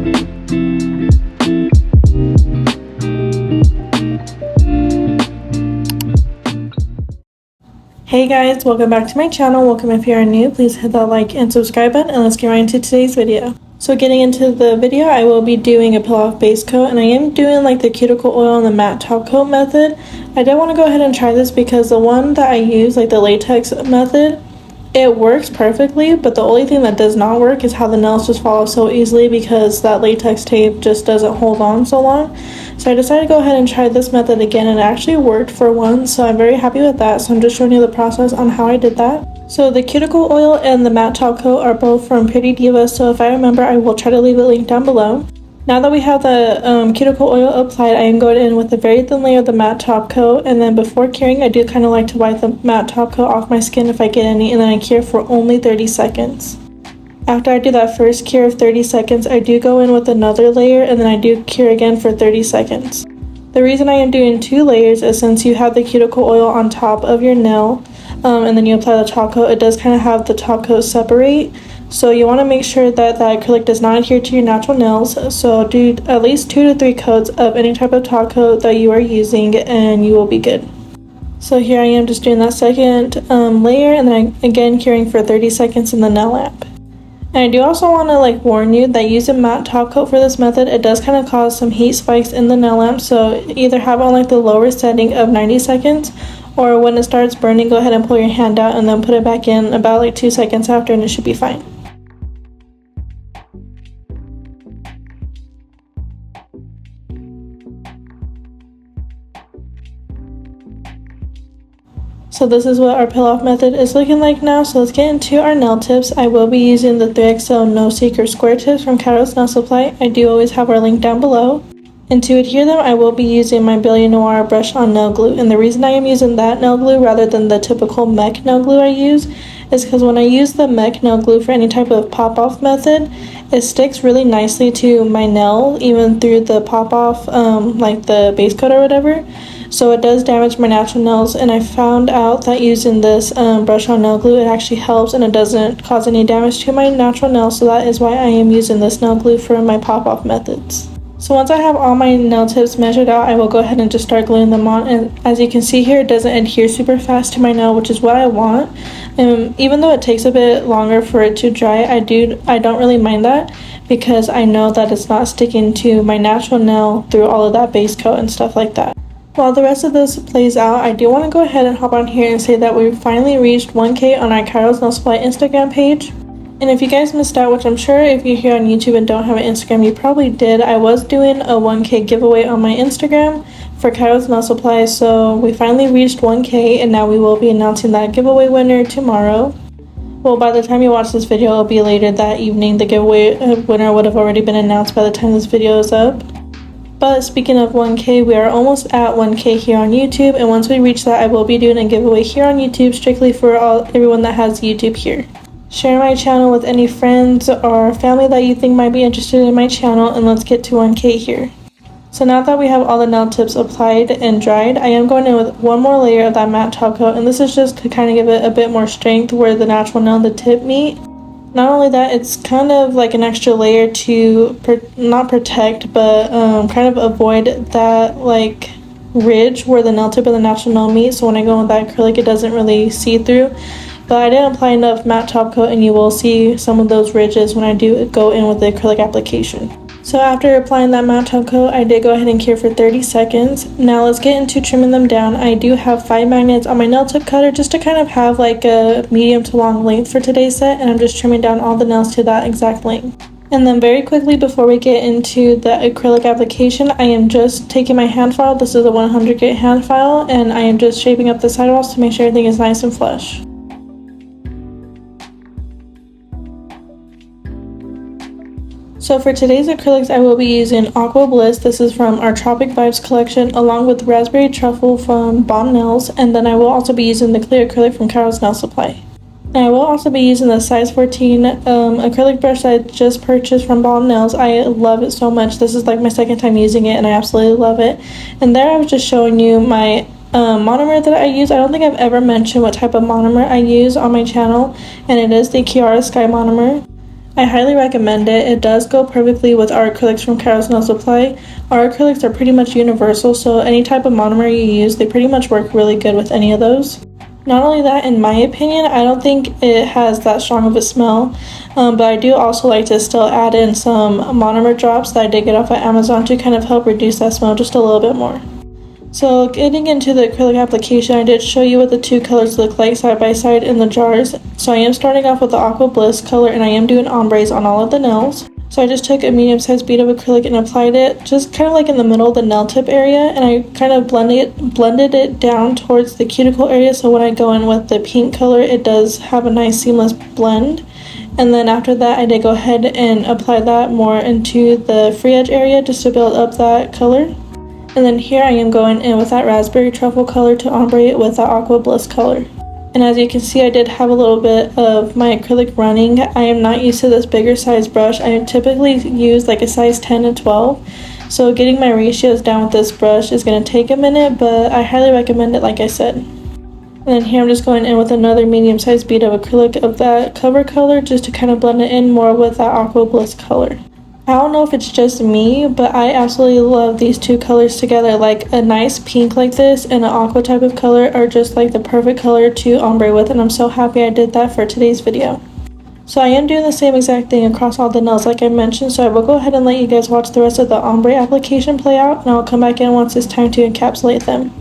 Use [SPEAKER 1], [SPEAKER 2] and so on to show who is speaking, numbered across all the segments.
[SPEAKER 1] Hey guys, welcome back to my channel. Welcome if you are new. Please hit that like and subscribe button, and let's get right into today's video. So getting into the video, I will be doing a peel-off base coat, and I am doing like the cuticle oil and the matte top coat method. I did want to go ahead and try this because the one that I use, like the latex method, it works perfectly, but the only thing that does not work is how the nails just fall off so easily because that latex tape just doesn't hold on so long. So I decided to go ahead and try this method again, and it actually worked for once, so I'm very happy with that. So I'm just showing you the process on how I did that. So the cuticle oil and the matte top coat are both from Pretty Diva, so if I remember, I will try to leave a link down below. Now that we have the cuticle oil applied, I am going in with a very thin layer of the matte top coat, and then before curing, I do kind of like to wipe the matte top coat off my skin if I get any, and then I cure for only 30 seconds. After I do that first cure of 30 seconds, I do go in with another layer, and then I do cure again for 30 seconds. The reason I am doing 2 layers is since you have the cuticle oil on top of your nail, and then you apply the top coat, it does kind of have the top coat separate. So you want to make sure that the acrylic does not adhere to your natural nails. So do at least 2 to 3 coats of any type of top coat that you are using, and you will be good. So here I am just doing that second layer, and then again curing for 30 seconds in the nail lamp. And I do also want to warn you that using matte top coat for this method, it does kind of cause some heat spikes in the nail lamp. So either have it on the lower setting of 90 seconds, or when it starts burning, go ahead and pull your hand out and then put it back in about 2 seconds after, and it should be fine. So this is what our peel-off method is looking like now. So let's get into our nail tips. I will be using the 3XL No Secret Square Tips from KAIROSE Nail Supply. I do always have our link down below. And to adhere them, I will be using my Brilliant Noir brush on nail glue. And the reason I am using that nail glue rather than the typical MEKK nail glue I use is because when I use the MEKK nail glue for any type of pop-off method, it sticks really nicely to my nail, even through the pop-off, like the base coat or whatever. So it does damage my natural nails, and I found out that using this brush on nail glue, it actually helps and it doesn't cause any damage to my natural nails. So that is why I am using this nail glue for my pop-off methods. So once I have all my nail tips measured out, I will go ahead and just start gluing them on. And as you can see here, it doesn't adhere super fast to my nail, which is what I want. And even though it takes a bit longer for it to dry, I don't really mind that because I know that it's not sticking to my natural nail through all of that base coat and stuff like that. While the rest of this plays out, I do want to go ahead and hop on here and say that we've finally reached 1K on our KAIROSE Nail Supply Instagram page. And if you guys missed out, which I'm sure if you're here on YouTube and don't have an Instagram, you probably did, I was doing a 1K giveaway on my Instagram for KAIROSE Nail Supply. So we finally reached 1K, and now we will be announcing that giveaway winner tomorrow. Well, by the time you watch this video, it'll be later that evening. The giveaway winner would have already been announced by the time this video is up. But speaking of 1K, we are almost at 1K here on YouTube, and once we reach that, I will be doing a giveaway here on YouTube strictly for everyone that has YouTube here. Share my channel with any friends or family that you think might be interested in my channel, and let's get to 1K here. So now that we have all the nail tips applied and dried, I am going in with one more layer of that matte top coat, and this is just to kind of give it a bit more strength where the natural nail and the tip meet. Not only that, it's kind of like an extra layer to not protect, but kind of avoid that ridge where the nail tip and the natural nail meet. So when I go with that acrylic, it doesn't really see through. But I didn't apply enough matte top coat, and you will see some of those ridges when I do go in with the acrylic application. So after applying that matte top coat, I did go ahead and cure for 30 seconds. Now let's get into trimming them down. I do have 5 magnets on my nail tip cutter just to kind of have a medium to long length for today's set, and I'm just trimming down all the nails to that exact length. And then very quickly before we get into the acrylic application, I am just taking my hand file. This is a 100 grit hand file, and I am just shaping up the sidewalls to make sure everything is nice and flush. So for today's acrylics, I will be using Aqua Bliss. This is from our Tropic Vibes collection, along with Raspberry Truffle from Bomb Nails, and then I will also be using the clear acrylic from KAIROSE Nail Supply. And I will also be using the size 14 acrylic brush that I just purchased from Bomb Nails. I love it so much. This is my second time using it, and I absolutely love it. And there I was just showing you my monomer that I use. I don't think I've ever mentioned what type of monomer I use on my channel, and it is the Chiara Sky monomer. I highly recommend it. It does go perfectly with our acrylics from KAIROSE Nail Supply. Our acrylics are pretty much universal, so any type of monomer you use, they pretty much work really good with any of those. Not only that, in my opinion, I don't think it has that strong of a smell, but I do also like to still add in some monomer drops that I did get off of Amazon to kind of help reduce that smell just a little bit more. So getting into the acrylic application, I did show you what the two colors look like side by side in the jars. So I am starting off with the Aqua Bliss color, and I am doing ombres on all of the nails. So I just took a medium-sized bead of acrylic and applied it just kind of like in the middle of the nail tip area, and I kind of blended it down towards the cuticle area, so when I go in with the pink color, it does have a nice seamless blend. And then after that, I did go ahead and apply that more into the free edge area just to build up that color. And then here I am going in with that raspberry truffle color to ombre it with the Aqua Bliss color. And as you can see, I did have a little bit of my acrylic running. I am not used to this bigger size brush. I typically use like a size 10 and 12. So getting my ratios down with this brush is going to take a minute, but I highly recommend it like I said. And then here I'm just going in with another medium-sized bead of acrylic of that cover color just to kind of blend it in more with that Aqua Bliss color. I don't know if it's just me, but I absolutely love these two colors together. Like a nice pink like this and an aqua type of color are just like the perfect color to ombre with, and I'm so happy I did that for today's video. So I am doing the same exact thing across all the nails like I mentioned, so I will go ahead and let you guys watch the rest of the ombre application play out, and I'll come back in once it's time to encapsulate them.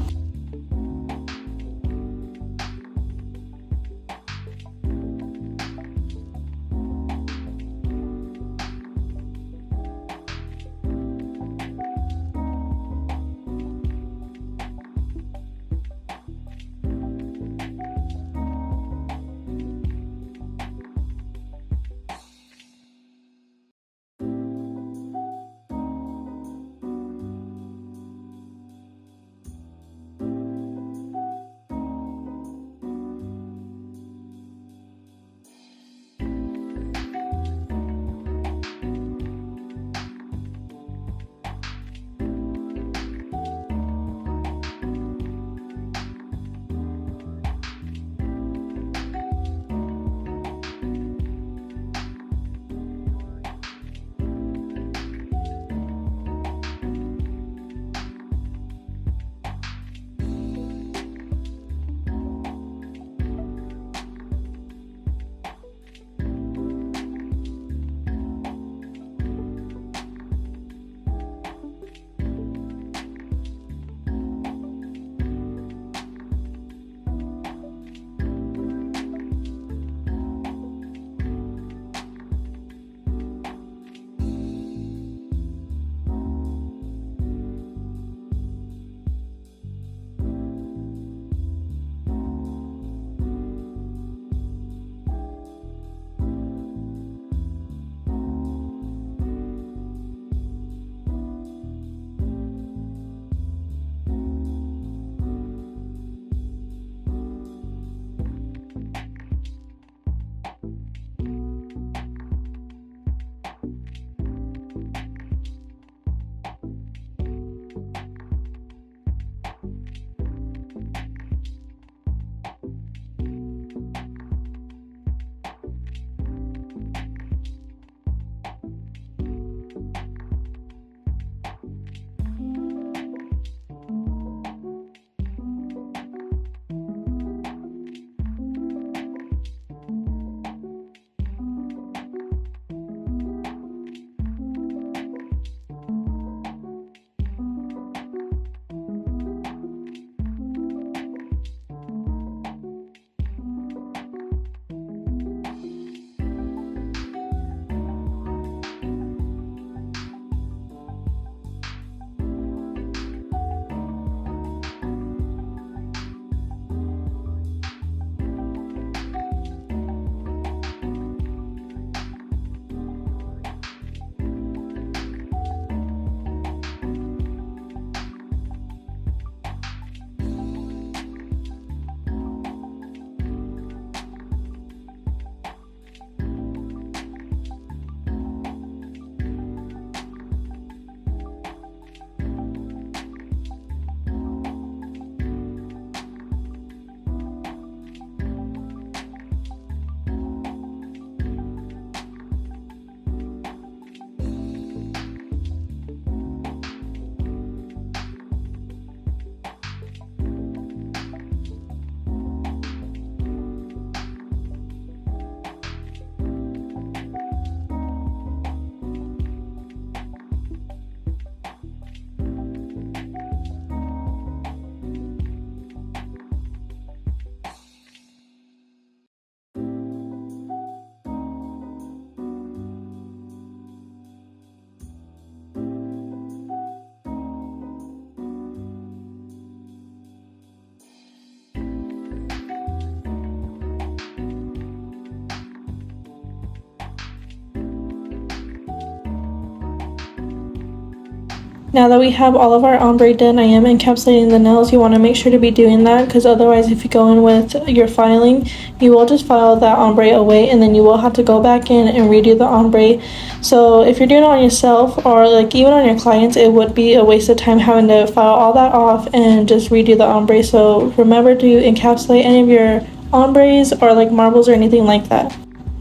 [SPEAKER 1] Now that we have all of our ombre done, I am encapsulating the nails. You want to make sure to be doing that, because otherwise if you go in with your filing, you will just file that ombre away, and then you will have to go back in and redo the ombre. So if you're doing it on yourself, or like even on your clients, it would be a waste of time having to file all that off and just redo the ombre. So remember to encapsulate any of your ombres or like marbles or anything like that.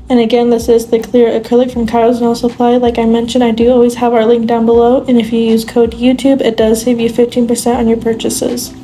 [SPEAKER 1] And again, this is the clear acrylic from KAIROSE Nail Supply. Like I mentioned, I do always have our link down below, and if you use code YouTube, it does save you 15% on your purchases.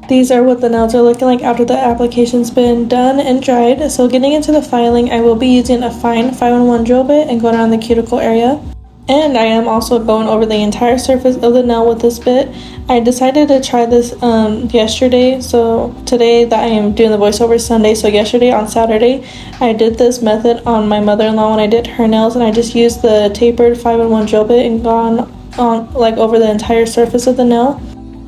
[SPEAKER 1] These are what the nails are looking like after the application's been done and dried. So getting into the filing, I will be using a fine 5-in-1 drill bit and going around the cuticle area. And I am also going over the entire surface of the nail with this bit. I decided to try this yesterday, so today that I am doing the voiceover Sunday, so yesterday on Saturday, I did this method on my mother-in-law when I did her nails, and I just used the tapered 5-in-1 drill bit and gone on like over the entire surface of the nail.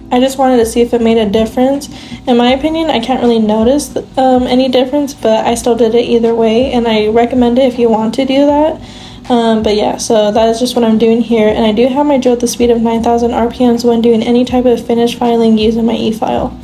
[SPEAKER 1] I just wanted to see if it made a difference. In my opinion, I can't really notice any difference, but I still did it either way, and I recommend it if you want to do that. But yeah, so that is just what I'm doing here, and I do have my drill at the speed of 9,000 RPMs when doing any type of finish filing using my e-file.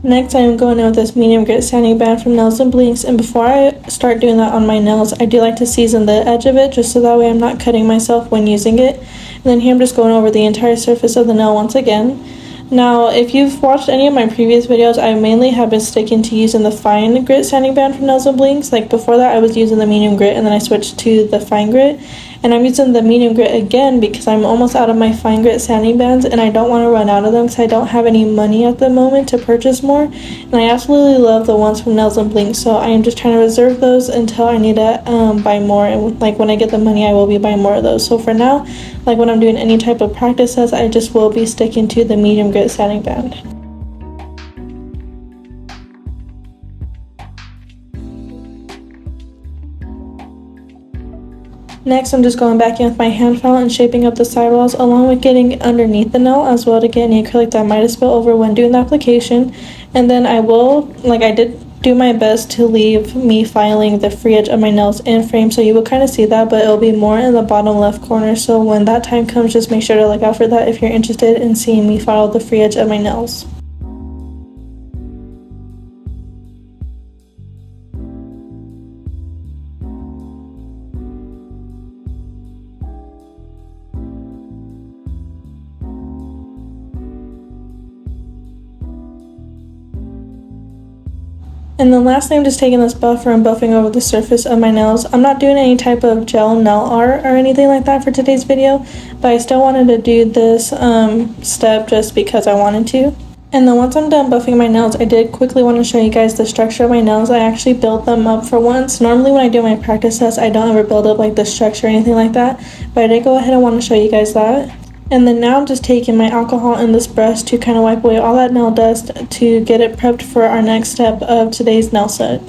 [SPEAKER 1] Next, I am going in with this medium grit sanding band from Nails and Blinks, and before I start doing that on my nails, I do like to season the edge of it, just so that way I'm not cutting myself when using it. And then here I'm just going over the entire surface of the nail once again. Now, if you've watched any of my previous videos, I mainly have been sticking to using the fine grit sanding band from Nails and Blinks. Like before that, I was using the medium grit, and then I switched to the fine grit. And I'm using the medium grit again because I'm almost out of my fine grit sanding bands, and I don't want to run out of them because I don't have any money at the moment to purchase more. And I absolutely love the ones from Nails and Blinks, so I am just trying to reserve those until I need to buy more. And like when I get the money, I will be buying more of those. So for now, like when I'm doing any type of practice sets, I just will be sticking to the medium grit sanding band. Next, I'm just going back in with my hand file and shaping up the sidewalls, along with getting underneath the nail as well to get any acrylic that might have spilled over when doing the application. And then I will, like I did do my best to leave me filing the free edge of my nails in frame, so you will kind of see that, but it'll be more in the bottom left corner. So when that time comes, just make sure to look out for that if you're interested in seeing me file the free edge of my nails. And then lastly, I'm just taking this buffer and buffing over the surface of my nails. I'm not doing any type of gel nail art or anything like that for today's video, but I still wanted to do this step just because I wanted to. And then once I'm done buffing my nails, I did quickly want to show you guys the structure of my nails. I actually built them up for once. Normally when I do my practice sets, I don't ever build up like the structure or anything like that, but I did go ahead and want to show you guys that. And then now I'm just taking my alcohol and this brush to kind of wipe away all that nail dust to get it prepped for our next step of today's nail set.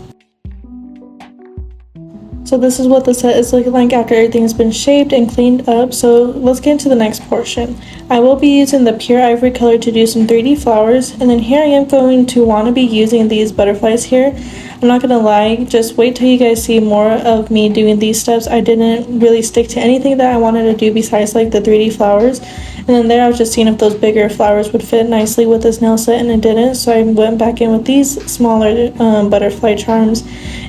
[SPEAKER 1] So this is what the set is looking like after everything has been shaped and cleaned up. So let's get into the next portion. I will be using the pure ivory color to do some 3D flowers, and then here I am going to want to be using these butterflies here. I'm not gonna lie, just wait till you guys see more of me doing these steps. I didn't really stick to anything that I wanted to do besides like the 3D flowers. And then there I was just seeing if those bigger flowers would fit nicely with this nail set, and it didn't. So I went back in with these smaller butterfly charms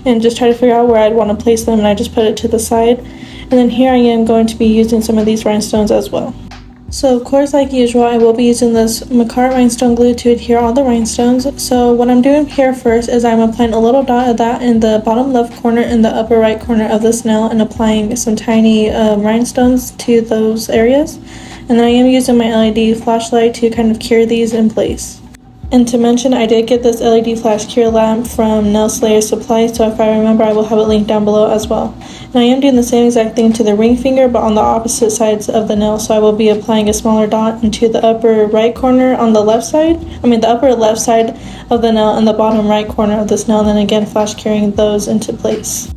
[SPEAKER 1] and just try to figure out where I'd want to place them, and I just put it to the side. And then here I am going to be using some of these rhinestones as well. So of course, like usual, I will be using this MEKK rhinestone glue to adhere all the rhinestones. So what I'm doing here first is I'm applying a little dot of that in the bottom left corner and the upper right corner of this nail, and applying some tiny rhinestones to those areas. And then I am using my LED flashlight to kind of cure these in place. And to mention, I did get this LED flash cure lamp from Nail Slayer Supply, so if I remember, I will have it linked down below as well. And I am doing the same exact thing to the ring finger, but on the opposite sides of the nail. So I will be applying a smaller dot into the upper right corner on the left side. The upper left side of the nail and the bottom right corner of this nail, and then again flash curing those into place.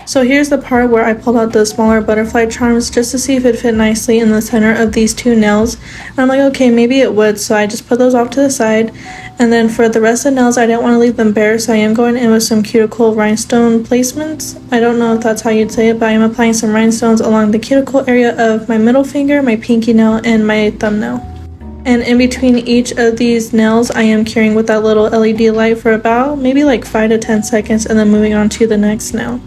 [SPEAKER 1] So here's the part where I pulled out the smaller butterfly charms just to see if it fit nicely in the center of these two nails. And I'm like, okay, maybe it would, so I just put those off to the side. And then for the rest of the nails, I didn't want to leave them bare, so I am going in with some cuticle rhinestone placements. I don't know if that's how you'd say it, but I am applying some rhinestones along the cuticle area of my middle finger, my pinky nail, and my thumbnail. And in between each of these nails, I am curing with that little LED light for about maybe like 5 to 10 seconds, and then moving on to the next nail.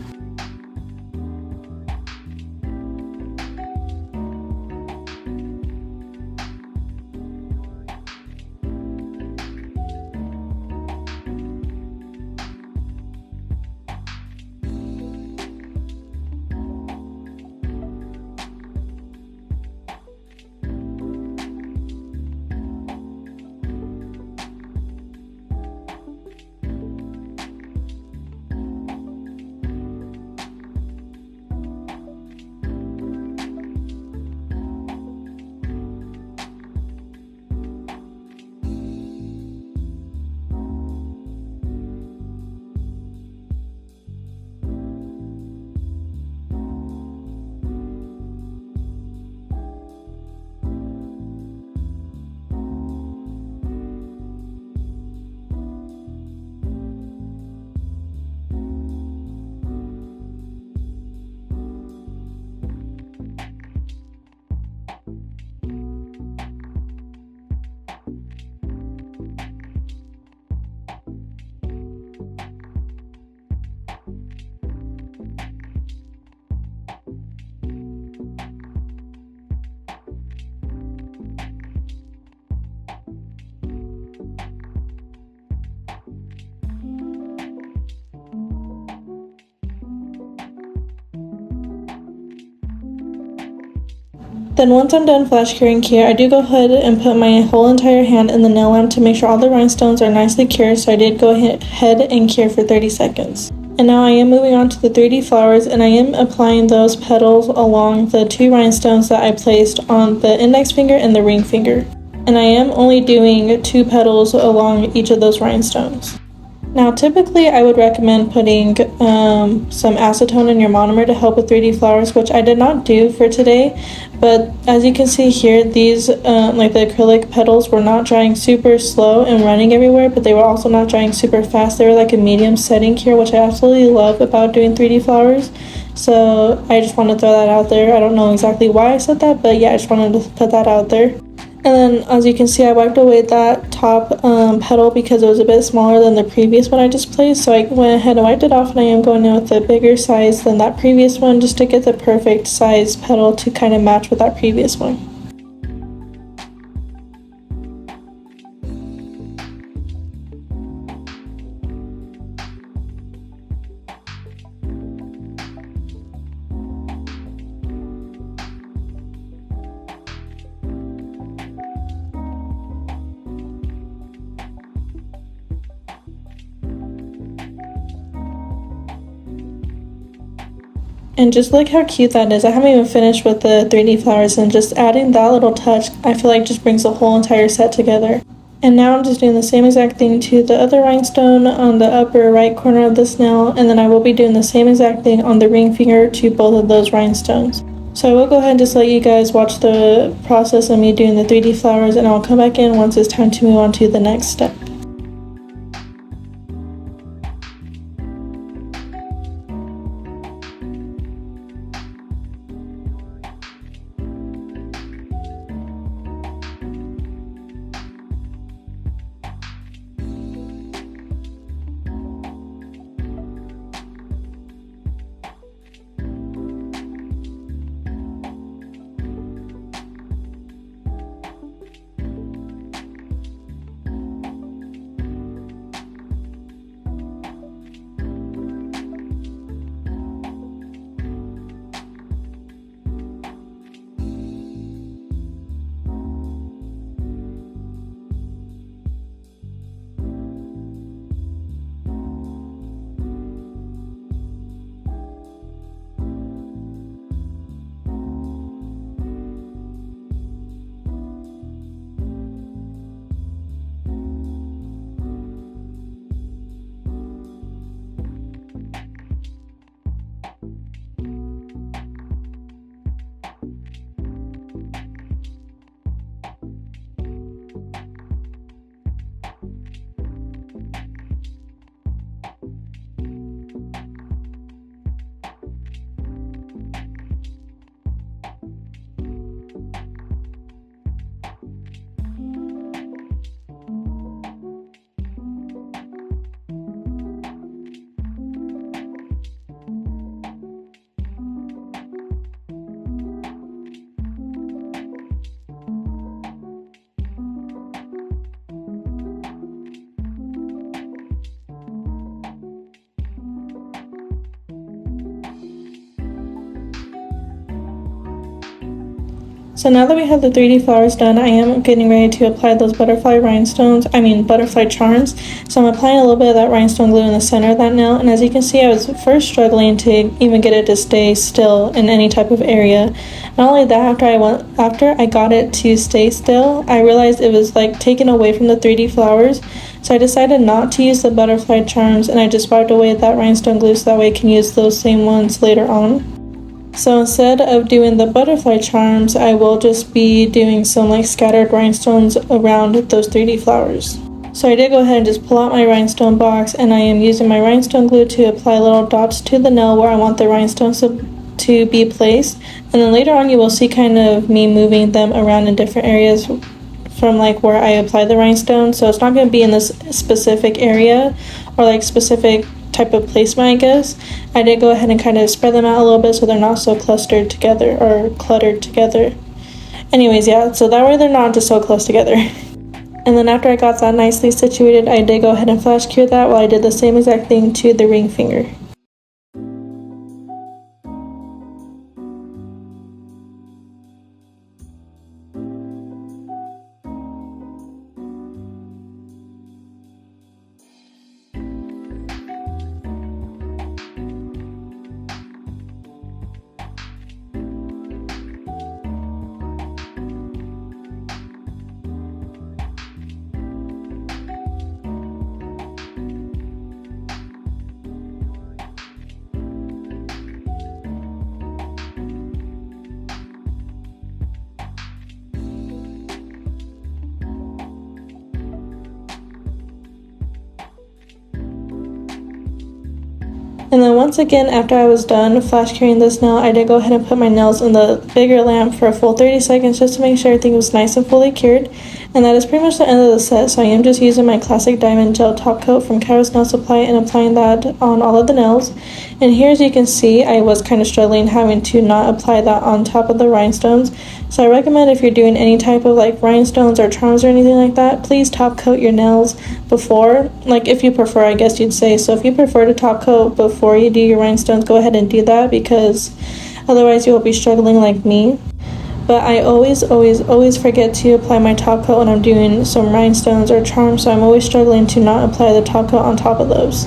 [SPEAKER 1] Then once I'm done flash curing here, I do go ahead and put my whole entire hand in the nail lamp to make sure all the rhinestones are nicely cured, so I did go ahead and cure for 30 seconds. And now I am moving on to the 3D flowers, and I am applying those petals along the two rhinestones that I placed on the index finger and the ring finger. And I am only doing 2 petals along each of those rhinestones. Now typically I would recommend putting some acetone in your monomer to help with 3D flowers, which I did not do for today, but as you can see here, these like the acrylic petals were not drying super slow and running everywhere, but they were also not drying super fast. They were like a medium setting here, which I absolutely love about doing 3D flowers. So I just want to throw that out there. I don't know exactly why I said that, but yeah, I just wanted to put that out there. And then as you can see, I wiped away that top petal because it was a bit smaller than the previous one I just placed. So I went ahead and wiped it off, and I am going in with a bigger size than that previous one just to get the perfect size petal to kind of match with that previous one. And just look how cute that is. I haven't even finished with the 3D flowers, and just adding that little touch, I feel like just brings the whole entire set together. And now I'm just doing the same exact thing to the other rhinestone on the upper right corner of this nail, and then I will be doing the same exact thing on the ring finger to both of those rhinestones. So I will go ahead and just let you guys watch the process of me doing the 3D flowers, and I'll come back in once it's time to move on to the next step. So now that we have the 3D flowers done, I am getting ready to apply those butterfly charms. So I'm applying a little bit of that rhinestone glue in the center of that nail, and as you can see, I was first struggling to even get it to stay still in any type of area. Not only that, after I got it to stay still, I realized it was like taken away from the 3D flowers. So I decided not to use the butterfly charms, and I just wiped away that rhinestone glue so that way I can use those same ones later on. So instead of doing the butterfly charms, I will just be doing some like scattered rhinestones around those 3D flowers. So I did go ahead and just pull out my rhinestone box, and I am using my rhinestone glue to apply little dots to the nail where I want the rhinestones to be placed. And then later on you will see kind of me moving them around in different areas from like where I apply the rhinestone. So it's not going to be in this specific area or like specific type of placement, I guess. I did go ahead and kind of spread them out a little bit so they're not so clustered together or cluttered together. Anyways, yeah, so that way they're not just so close together. And then after I got that nicely situated, I did go ahead and flash cure that while I did the same exact thing to the ring finger. And then once again, after I was done flash curing this nail, I did go ahead and put my nails in the bigger lamp for a full 30 seconds just to make sure everything was nice and fully cured. And that is pretty much the end of the set, so I am just using my classic diamond gel top coat from KAIROSE Nail Supply and applying that on all of the nails. And here, as you can see, I was kind of struggling having to not apply that on top of the rhinestones. So I recommend if you're doing any type of like rhinestones or charms or anything like that, please top coat your nails before, like if you prefer, I guess you'd say. So if you prefer to top coat before you do your rhinestones, go ahead and do that, because otherwise you will be struggling like me. But I always forget to apply my top coat when I'm doing some rhinestones or charms, so I'm always struggling to not apply the top coat on top of those.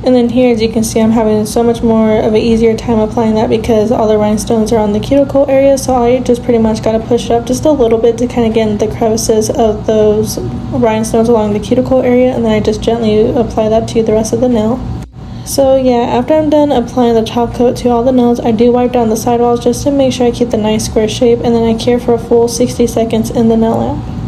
[SPEAKER 1] And then here, as you can see, I'm having so much more of an easier time applying that because all the rhinestones are on the cuticle area, so I just pretty much got to push it up just a little bit to kind of get in the crevices of those rhinestones along the cuticle area, and then I just gently apply that to the rest of the nail. So yeah, after I'm done applying the top coat to all the nails, I do wipe down the sidewalls just to make sure I keep the nice square shape, and then I cure for a full 60 seconds in the nail lamp.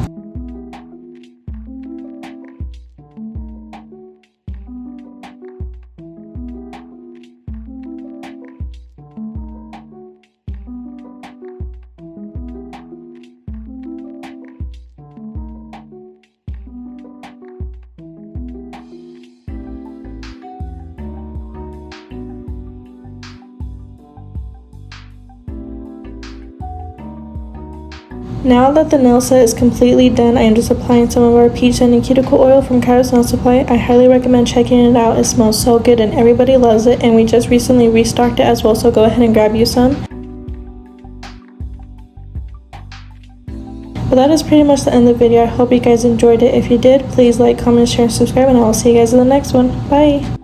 [SPEAKER 1] Now that the nail set is completely done, I am just applying some of our peach scent and cuticle oil from KAIROSE Nail Supply. I highly recommend checking it out. It smells so good and everybody loves it, and we just recently restocked it as well, so go ahead and grab you some. But that is pretty much the end of the video. I hope you guys enjoyed it. If you did, please like, comment, share, and subscribe, and I will see you guys in the next one. Bye!